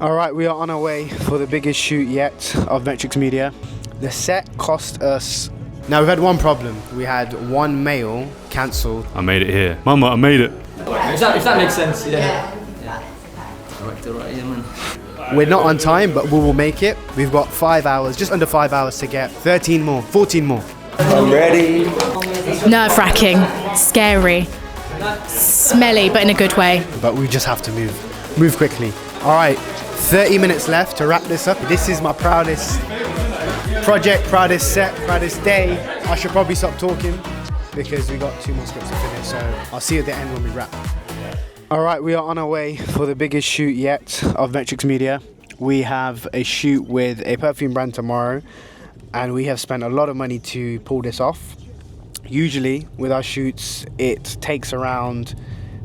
Alright, we are on our way for the biggest shoot yet of MTRX Media. The set cost us... Now we've had one problem. We had one mail cancelled. I made it here. Mama, I made it. If that makes sense, yeah. Right here, man. We're not on time, but we will make it. We've got 5 hours, just under 5 hours to get 13 more, 14 more. I'm ready. Nerve-wracking, scary, smelly, but in a good way. But we just have to move quickly. Alright, 30 minutes left to wrap this up. This is my proudest project, proudest set, proudest day. I should probably stop talking because we got 2 more scripts to finish, so I'll see you at the end when we wrap. Alright, we are on our way for the biggest shoot yet of MTRX Media. We have a shoot with a perfume brand tomorrow, and we have spent a lot of money to pull this off. Usually with our shoots it takes around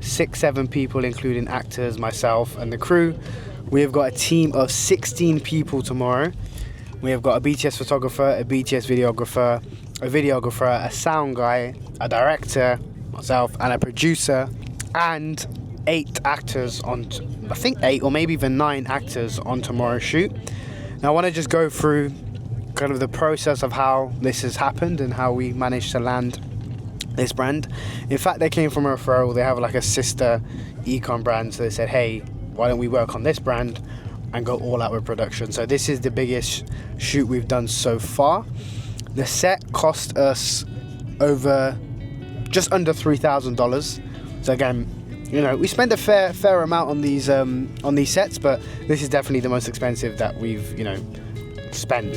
6-7 people, including actors, myself and the crew. We have got a team of 16 people tomorrow. We have got a BTS photographer, a BTS videographer, a sound guy, a director, myself, and a producer, and 8 actors on, I think 8 or maybe even 9 actors on tomorrow's shoot. Now I want to just go through kind of the process of how this has happened and how we managed to land this brand. In fact, they came from a referral. They have like a sister econ brand, so they said, hey, why don't we work on this brand and go all out with production. So this is the biggest shoot we've done so far. The set cost us over just under $3,000. So again, you know, we spend a fair amount on these sets, but this is definitely the most expensive that we've, you know, spent.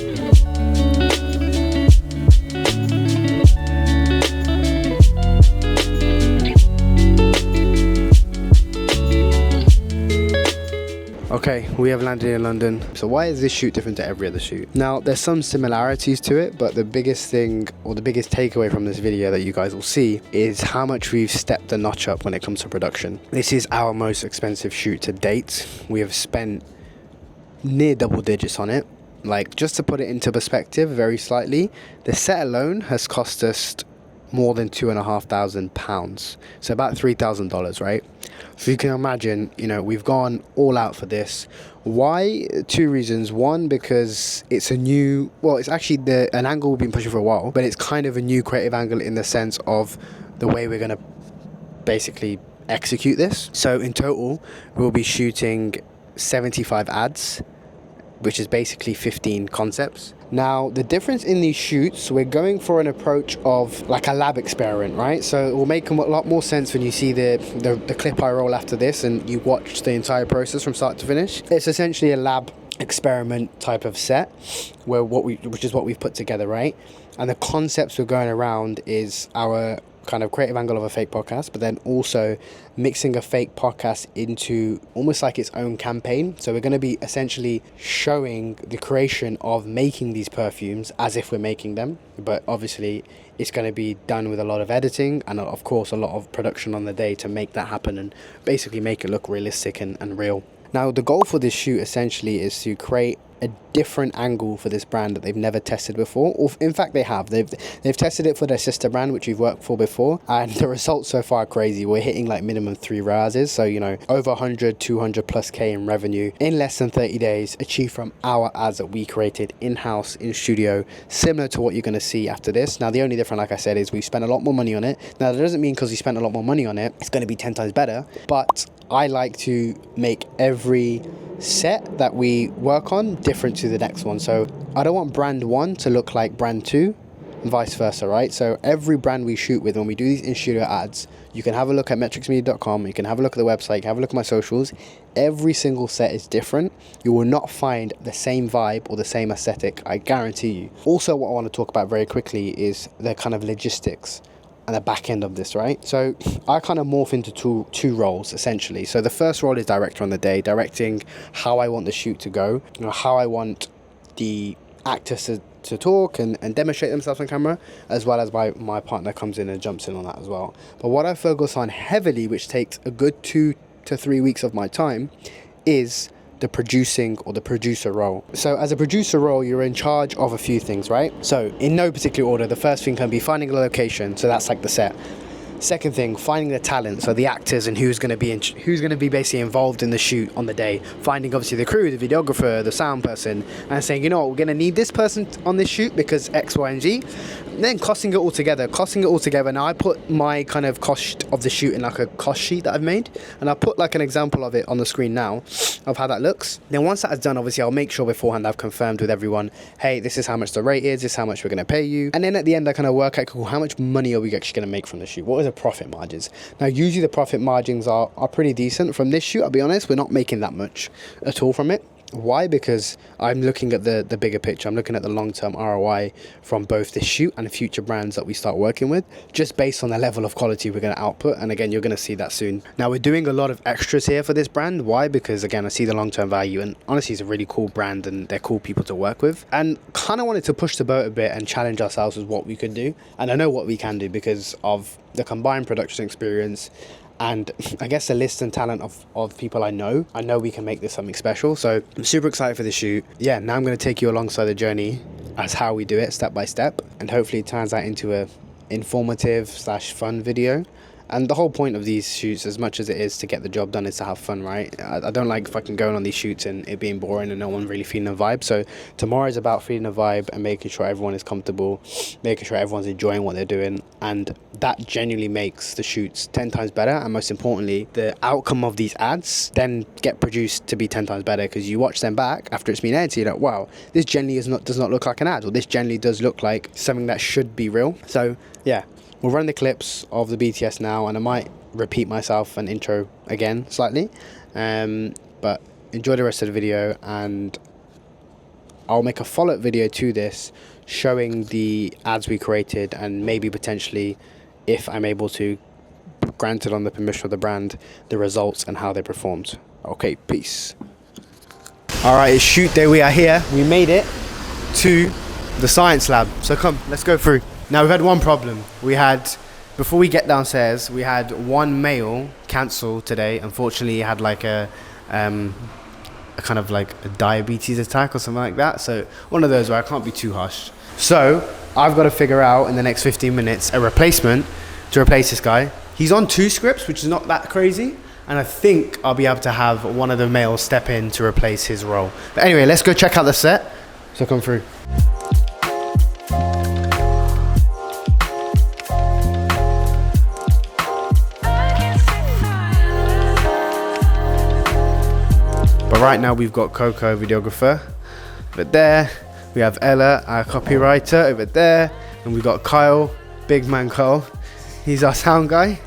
Okay, we have landed in London. So why is this shoot different to every other shoot? Now, there's some similarities to it, but the biggest thing, or the biggest takeaway from this video that you guys will see, is how much we've stepped a notch up when it comes to production. This is our most expensive shoot to date. We have spent near double digits on it. Like, just to put it into perspective very slightly, the set alone has cost us more than £2,500, so about $3,000, right? So you can imagine, you know, we've gone all out for this. Why? 2 reasons. One, because it's a new, well, it's actually an angle we've been pushing for a while, but it's kind of a new creative angle in the sense of the way we're going to basically execute this. So in total, we'll be shooting 75 ads, which is basically 15 concepts. Now, the difference in these shoots, we're going for an approach of like a lab experiment, right? So it will make a lot more sense when you see the clip I roll after this and you watch the entire process from start to finish. It's essentially a lab experiment type of set, which is what we've put together, right? And the concepts we're going around is our kind of creative angle of a fake podcast, but then also mixing a fake podcast into almost like its own campaign. So we're going to be essentially showing the creation of making these perfumes as if we're making them, but obviously it's going to be done with a lot of editing and of course a lot of production on the day to make that happen and basically make it look realistic and real. Now, the goal for this shoot essentially is to create a different angle for this brand that they've never tested before, or in fact they have. They've tested it for their sister brand, which we've worked for before, and the results so far are crazy. We're hitting like minimum 3 rises, so you know, over 100, 200 plus K in revenue in less than 30 days, achieved from our ads that we created in-house, in studio, similar to what you're going to see after this. Now, the only difference, like I said, is we spent a lot more money on it. Now, that doesn't mean because we spent a lot more money on it, it's going to be 10 times better, but I like to make every set that we work on different to the next one. So I don't want brand 1 to look like brand 2 and vice versa, right? So every brand we shoot with, when we do these in-studio ads, you can have a look at mtrxmedia.com, you can have a look at the website, you can have a look at my socials. Every single set is different. You will not find the same vibe or the same aesthetic, I guarantee you. Also, what I want to talk about very quickly is the kind of logistics and the back end of this, right? So I kind of morph into two roles essentially. So the first role is director on the day, directing how I want the shoot to go, you know, how I want the actors to talk and demonstrate themselves on camera, as well as my partner comes in and jumps in on that as well. But what I focus on heavily, which takes a good 2 to 3 weeks of my time, is the producing or the producer role. So as a producer role, you're in charge of a few things, right? So in no particular order, the first thing can be finding a location. So that's like the set. Second thing, finding the talent, so the actors and who's going to be basically involved in the shoot on the day. Finding obviously the crew, the videographer, the sound person, and saying, you know what, we're going to need this person on this shoot because X, Y, and Z. And then costing it all together. Now I put my kind of cost of the shoot in like a cost sheet that I've made, and I'll put like an example of it on the screen now of how that looks. Then once that is done, obviously I'll make sure beforehand I've confirmed with everyone, hey, this is how much the rate is, this is how much we're going to pay you. And then at the end I kind of work out, cool, how much money are we actually going to make from the shoot? What are the profit margins? Now usually the profit margins are pretty decent. From this shoot, I'll be honest, we're not making that much at all from it. Why? Because I'm looking at the bigger picture. I'm looking at the long-term ROI from both this shoot and future brands that we start working with, just based on the level of quality we're going to output. And again, you're going to see that soon. Now we're doing a lot of extras here for this brand. Why? Because again, I see the long-term value, and honestly it's a really cool brand and they're cool people to work with, and kind of wanted to push the boat a bit and challenge ourselves with what we could do. And I know what we can do because of the combined production experience and I guess the list and talent of people I know we can make this something special. So I'm super excited for the shoot. Yeah, now I'm going to take you alongside the journey as how we do it step by step, and hopefully it turns out into a informative / fun video. And the whole point of these shoots, as much as it is to get the job done, is to have fun, right? I don't like fucking going on these shoots and it being boring and no one really feeling a vibe. So tomorrow is about feeling a vibe and making sure everyone is comfortable, making sure everyone's enjoying what they're doing. And that genuinely makes the shoots 10 times better. And most importantly, the outcome of these ads then get produced to be 10 times better, because you watch them back after it's been edited, you're like, wow, this generally does not look like an ad, or this generally does look like something that should be real. So yeah. We'll run the clips of the BTS now, and I might repeat myself and intro again slightly, but enjoy the rest of the video, and I'll make a follow-up video to this showing the ads we created and maybe potentially, if I'm able to, granted on the permission of the brand, the results and how they performed. Okay, peace. Alright, it's shoot day. We are here. We made it to the science lab. So come, let's go through. Now we've had one problem. Before we get downstairs, we had one male cancel today. Unfortunately, he had like a kind of like a diabetes attack or something like that. So one of those where I can't be too harsh. So I've got to figure out in the next 15 minutes a replacement to replace this guy. He's on 2 scripts, which is not that crazy. And I think I'll be able to have one of the males step in to replace his role. But anyway, let's go check out the set. So come through. But right now we've got Coco, videographer, over there. We have Ella, our copywriter, over there. And we've got Kyle, big man Kyle. He's our sound guy.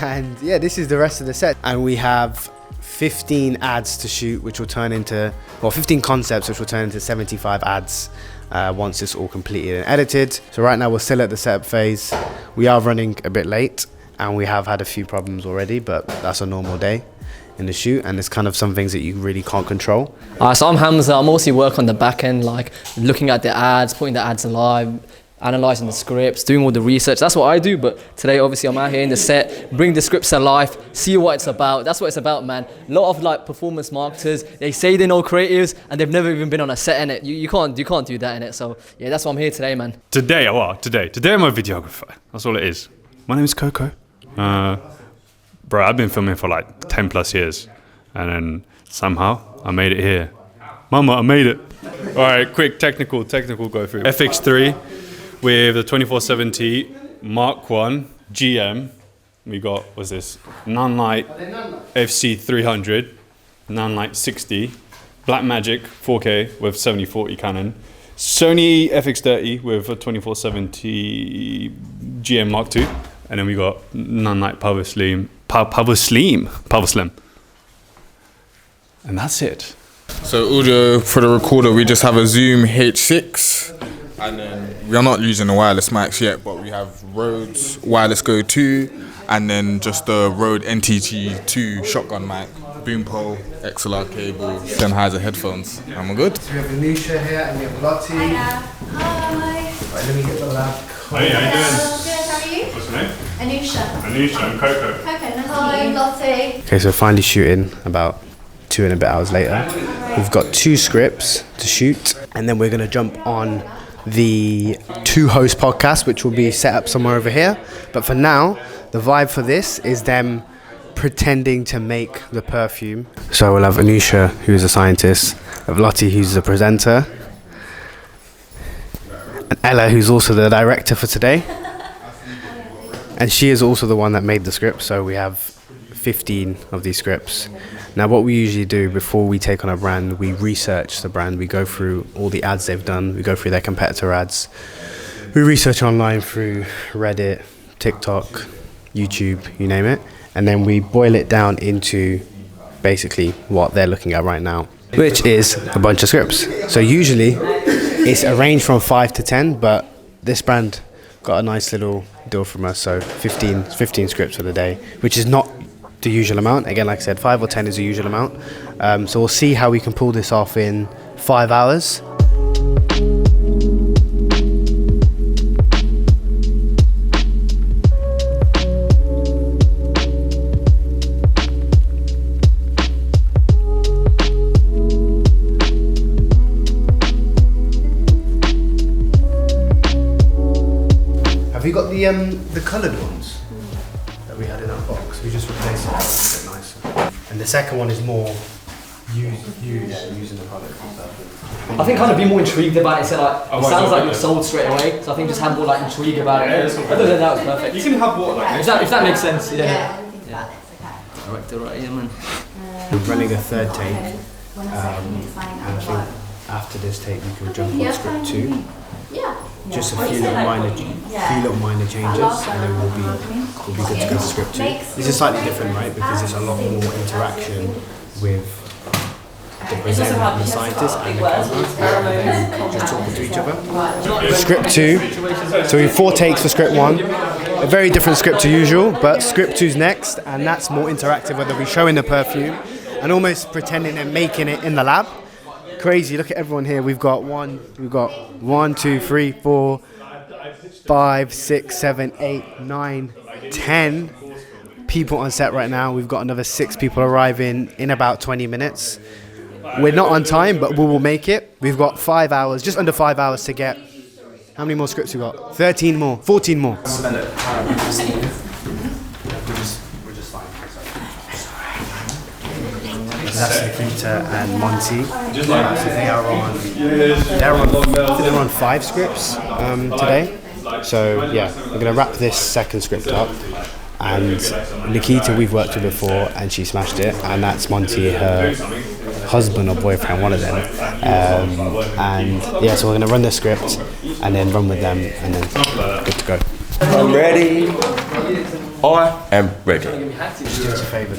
And yeah, this is the rest of the set. And we have 15 ads to shoot, which will turn into, 15 concepts, which will turn into 75 ads once it's all completed and edited. So right now we're still at the setup phase. We are running a bit late and we have had a few problems already, but that's a normal day in the shoot, and it's kind of some things that you really can't control. So I'm Hamza. I mostly work on the back end, like looking at the ads, putting the ads alive, analysing the scripts, doing all the research. That's what I do. But today, obviously, I'm out here in the set, bring the scripts alive, see what it's about. That's what it's about, man. A lot of like performance marketers, they say they know creatives and they've never even been on a set in it. You can't do that in it. So yeah, that's why I'm here today, man. Today I'm a videographer. That's all it is. My name is Coco. Bro, I've been filming for like 10 plus years, and then somehow I made it here. Mama, I made it. All right, quick technical go through. FX3 with the 2470 Mark 1 GM. We got, what's this? Nunlight FC300, Nunlight 60, Blackmagic 4K with 7040 Canon, Sony FX30 with a 2470 GM Mark 2, and then we got Nunlight Power Slim. And that's it. So audio for the recorder, we just have a Zoom H6, and then we are not using the wireless mics yet, but we have Rhodes Wireless Go 2, and then just the Rode NTG2 shotgun mic, boom pole, XLR cable, Sennheiser headphones, and we're good. So we have Anusha here and we have Lottie. Hi. Right, let me get the lab. Hey, how you doing? Good, how are you? What's your name? Anusha. Anusha, I'm Coco. Okay, nice to meet you. Lottie. Okay, so finally shooting about 2 and a bit hours later. We've got 2 scripts to shoot, and then we're going to jump on the 2 host podcast, which will be set up somewhere over here. But for now, The vibe for this is them pretending to make the perfume. So we'll have Anusha, who's a scientist, we have Lottie, who's the presenter, and Ella, who's also the director for today. And she is also the one that made the script, so we have 15 of these scripts. Now what we usually do before we take on a brand, we research the brand, we go through all the ads they've done, we go through their competitor ads, we research online through Reddit, TikTok, YouTube, you name it, and then we boil it down into basically what they're looking at right now, which is a bunch of scripts. So usually it's arranged from 5 to 10, but this brand got a nice little deal from us, so 15 scripts for the day, which is not the usual amount. Again, like I said, 5 or 10 is the usual amount. So we'll see how we can pull this off in 5 hours. Have you got the coloured ones that we had in our box? We just replaced it. It's a bit nicer. And the second one is more using the colours and stuff. I think kind of be more intrigued about it. So like, it sounds like you're sold straight away. So I think just have more like intrigue about it. Other than that, was perfect. You can have what like If that makes sense, yeah. Yeah, anything about it's okay. Director right here, man. We're running a third take. And I think after this take we can jump on script 2. Yeah. Just a few little minor changes, and then we'll be good to go to script 2. This is slightly different, right? Because there's a lot more interaction with the presenter and the scientist and the camera, just talking to each other. Script 2. So we have 4 takes for script 1. A very different script to usual, but script 2's next, and that's more interactive, whether we're showing the perfume and almost pretending and making it in the lab. Crazy, look at everyone here. We've got 1, 2, 3, 4, 5, 6, 7, 8, 9, 10 people on set right now. We've got another 6 people arriving in about 20 minutes. We're not on time, but we will make it. We've got 5 hours, just under 5 hours to get. How many more scripts we got? 13 more, 14 more. That's Nikita and Monty. So they're on 5 scripts today. So yeah, we're gonna wrap this second script up. And Nikita we've worked with before, and she smashed it. And that's Monty, her husband or boyfriend, one of them. And yeah, so we're gonna run the script and then run with them, and then good to go. I'm ready. I am ready. Just do us a favour.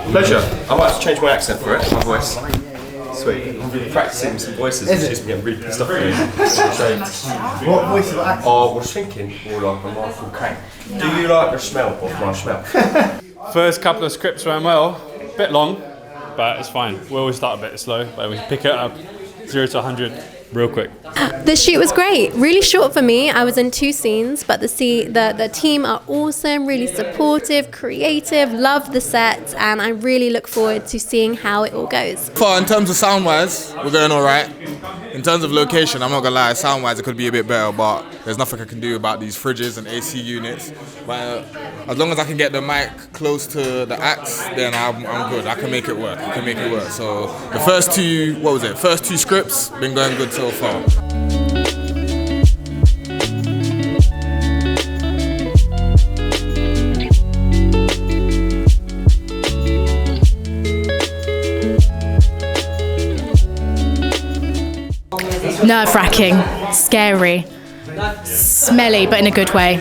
Pleasure. I might have to change my accent for it, my voice. Sweet. I'm really practicing some voices, which is getting really pissed off at me. What voice of accent? I was thinking more like a Michael Caine. Do you like the smell of my smell? first couple of scripts went well, a bit long, but it's fine. We always start a bit slow, but we pick it up 0 to 100 real quick. The shoot was great, really short for me. I was in 2 scenes, but the team are awesome, really supportive, creative, love the set, and I really look forward to seeing how it all goes. In terms of sound wise, we're going alright. In terms of location, I'm not gonna lie, sound wise it could be a bit better, but there's nothing I can do about these fridges and AC units. But as long as I can get the mic close to the acts, then I'm good. I can make it work. So the first 2 scripts been going good so far. Nerve-wracking, scary, smelly, but in a good way.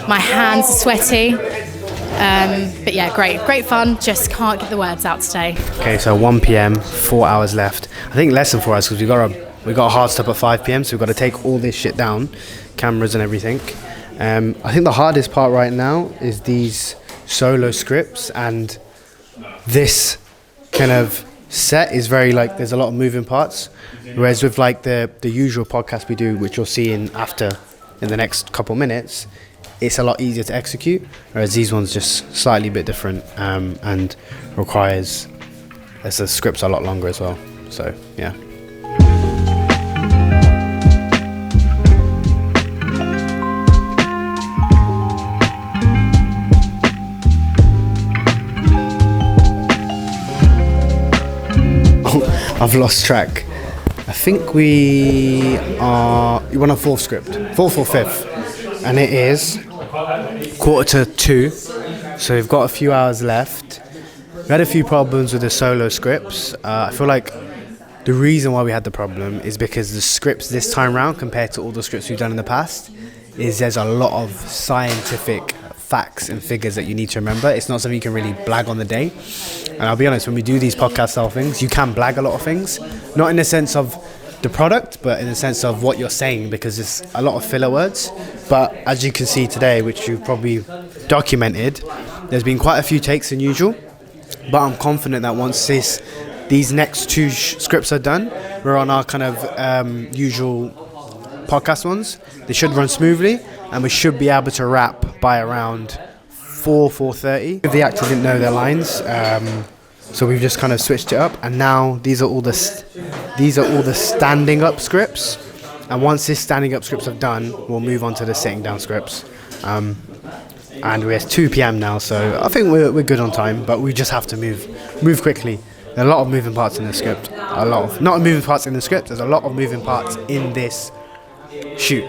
My hands are sweaty. But yeah, great fun. Just can't get the words out today. Okay, so 1 p.m, 4 hours left. I think less than 4 hours because we got a hard stop at 5 p.m, so we've got to take all this shit down, cameras and everything. I think the hardest part right now is these solo scripts, and this kind of set is very like there's a lot of moving parts, whereas with like the usual podcast we do, which you'll see in the next couple minutes, it's a lot easier to execute, whereas these ones just slightly a bit different, and requires the scripts are a lot longer as well, so yeah. I've lost track. I think we're on a fourth script, fourth or fifth, and it is 1:45. So we've got a few hours left. We had a few problems with the solo scripts. I feel like the reason why we had the problem is because the scripts this time round, compared to all the scripts we've done in the past, is there's a lot of scientific facts and figures that you need to remember. It's not something you can really blag on the day. And I'll be honest, when we do these podcast style things, you can blag a lot of things, not in the sense of the product, but in the sense of what you're saying, because there's a lot of filler words. But as you can see today, which you've probably documented, there's been quite a few takes than usual. But I'm confident that once these next two scripts are done, we're on our kind of usual podcast ones. They should run smoothly, and we should be able to wrap by around 4:30. If the actors didn't know their lines, so we've just kind of switched it up, and now these are all the standing up scripts. And once these standing up scripts are done, we'll move on to the sitting down scripts. And we're 2 p.m. now, so I think we're good on time, but we just have to move quickly. There are a lot of moving parts in the script. Not moving parts in the script. There's a lot of moving parts in this shoot.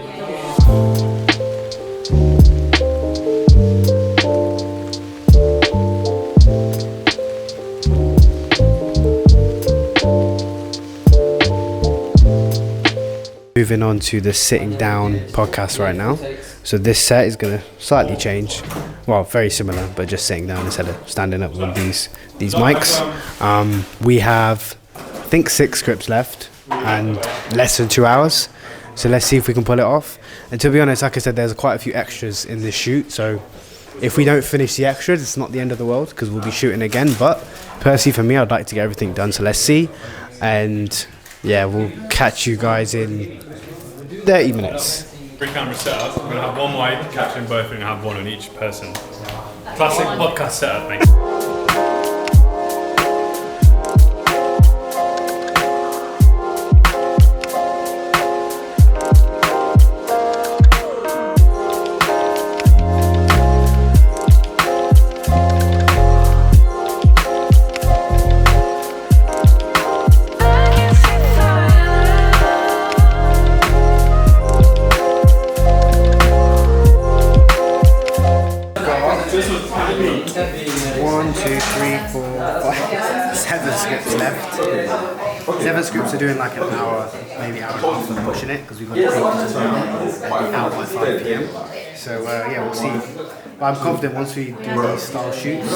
Moving on to the sitting down podcast right now. So this set is going to slightly change. Well, very similar, but just sitting down instead of standing up with these mics. We have, I think, 6 scripts left and less than 2 hours. So let's see if we can pull it off. And to be honest, like I said, there's quite a few extras in this shoot. So if we don't finish the extras, it's not the end of the world, because we'll be shooting again. But personally, for me, I'd like to get everything done. So let's see. And yeah, we'll catch you guys in 30 minutes. 3 camera setup. We're going to have one wide capturing both, and have one on each person. Classic podcast setup, mate. Scripts are doing like an hour, maybe hour and a half, and pushing it because we've got to take this as well out by 5 p.m. So yeah, we'll see. But I'm confident once we do these style shoots,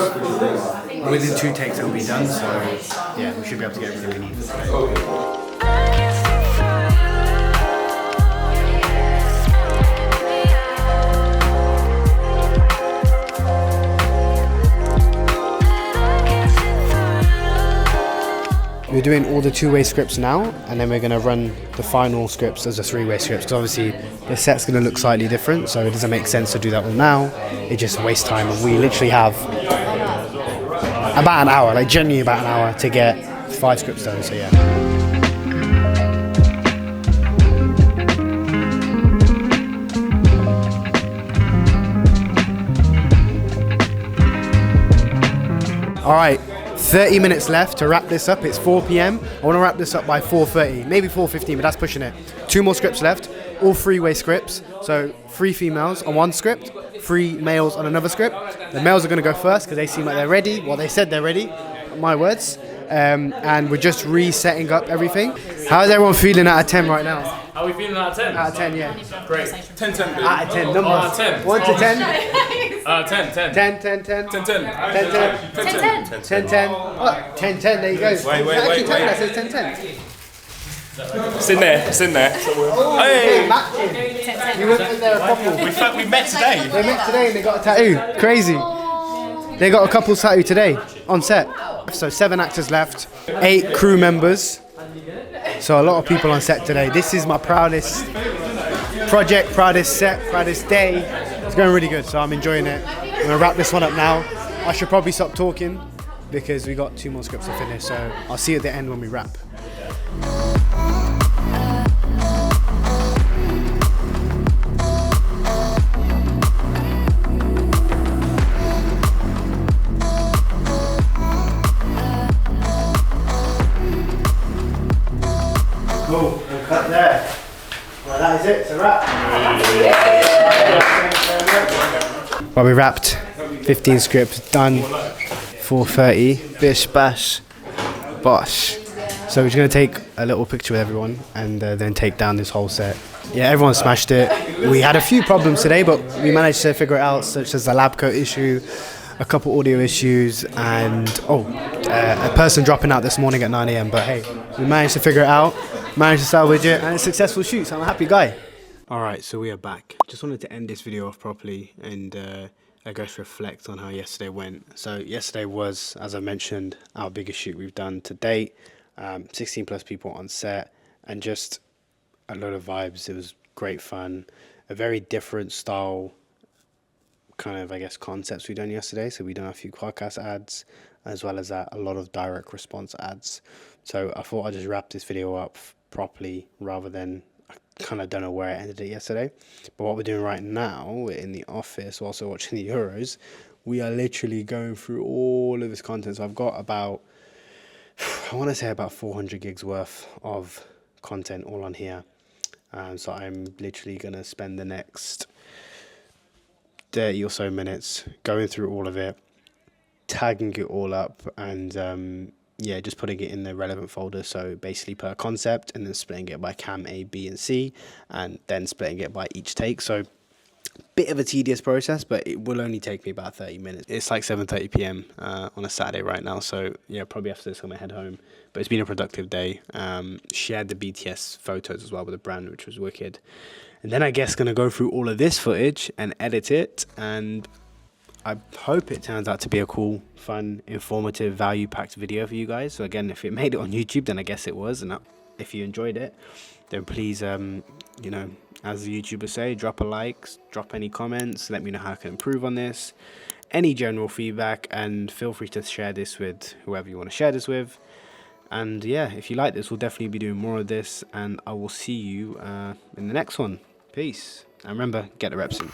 within 2 takes it'll be done. So yeah, we should be able to get everything we need. We're doing all the 2-way scripts now, and then we're going to run the final scripts as a 3-way scripts, because obviously the set's going to look slightly different, so it doesn't make sense to do that all now. It just wastes time, and we literally have about an hour, like genuinely about an hour to get 5 scripts done, so yeah. All right. 30 minutes left to wrap this up. It's 4 p.m. I want to wrap this up by 4:30, maybe 4:15, but that's pushing it. 2 more scripts left, all 3-way scripts. So 3 females on one script, 3 males on another script. The males are going to go first because they seem like they're ready. Well, they said they're ready, my words. And we're just resetting up everything. How's everyone feeling out of 10 right now? How are we feeling out of 10? Out of 10, yeah. Great. 10, 10. Out of 10, numbers. Out of 10. 1 to 10. 10, 10. 10, 10, 10. 10, 10. 10, 10. 10, 10. Oh, 10, 10, there you go. Wait. That says 10, 10. It's in there. Hey! You went in there a couple. We met today. They met today and they got a tattoo. Crazy. They got a couple's tattoo today on set. So 7 actors left, 8 crew members. So a lot of people on set today. This is my proudest project, proudest set, proudest day. It's going really good, so I'm enjoying it. I'm gonna wrap this one up now. I should probably stop talking because we got 2 more scripts to finish. So I'll see you at the end when we wrap. Cool, we'll cut there. Well, that is it, it's a wrap. Well, we wrapped 15 scripts, done 4:30, bish, bash, bosh. So we're just going to take a little picture with everyone and then take down this whole set. Yeah, everyone smashed it. We had a few problems today, but we managed to figure it out, such as the lab coat issue, a couple audio issues, and a person dropping out this morning at 9 a.m. But hey, we managed to figure it out, managed to salvage it, and a successful shoot, so I'm a happy guy. Alright, so we are back. Just wanted to end this video off properly and I guess reflect on how yesterday went. So yesterday was, as I mentioned, our biggest shoot we've done to date. 16 plus people on set and just a lot of vibes. It was great fun. A very different style kind of, I guess, concepts we done yesterday. So we done a few podcast ads as well as a lot of direct response ads. So I thought I'd just wrap this video up properly rather than, I kind of don't know where I ended it yesterday. But what we're doing right now, we're in the office also watching the Euros. We are literally going through all of this content. So I've got about, I want to say about 400 gigs worth of content all on here. So I'm literally going to spend the next 30 or so minutes going through all of it, tagging it all up, and yeah, just putting it in the relevant folder. So basically per concept, and then splitting it by cam A, B, and C, and then splitting it by each take. So bit of a tedious process, but it will only take me about 30 minutes. It's like 7:30 p.m. On a Saturday right now, so yeah, probably after this I'm gonna head home. But it's been a productive day. Shared the BTS photos as well with the brand, which was wicked. And then I guess gonna go through all of this footage and edit it, and I hope it turns out to be a cool, fun, informative, value-packed video for you guys. So again, if it made it on YouTube, then I guess it was, and if you enjoyed it, then please, you know, as the YouTubers say, drop a like, drop any comments, let me know how I can improve on this, any general feedback, and feel free to share this with whoever you want to share this with. And yeah, if you like this, we'll definitely be doing more of this, and I will see you in the next one. Peace. And remember, get the reps in.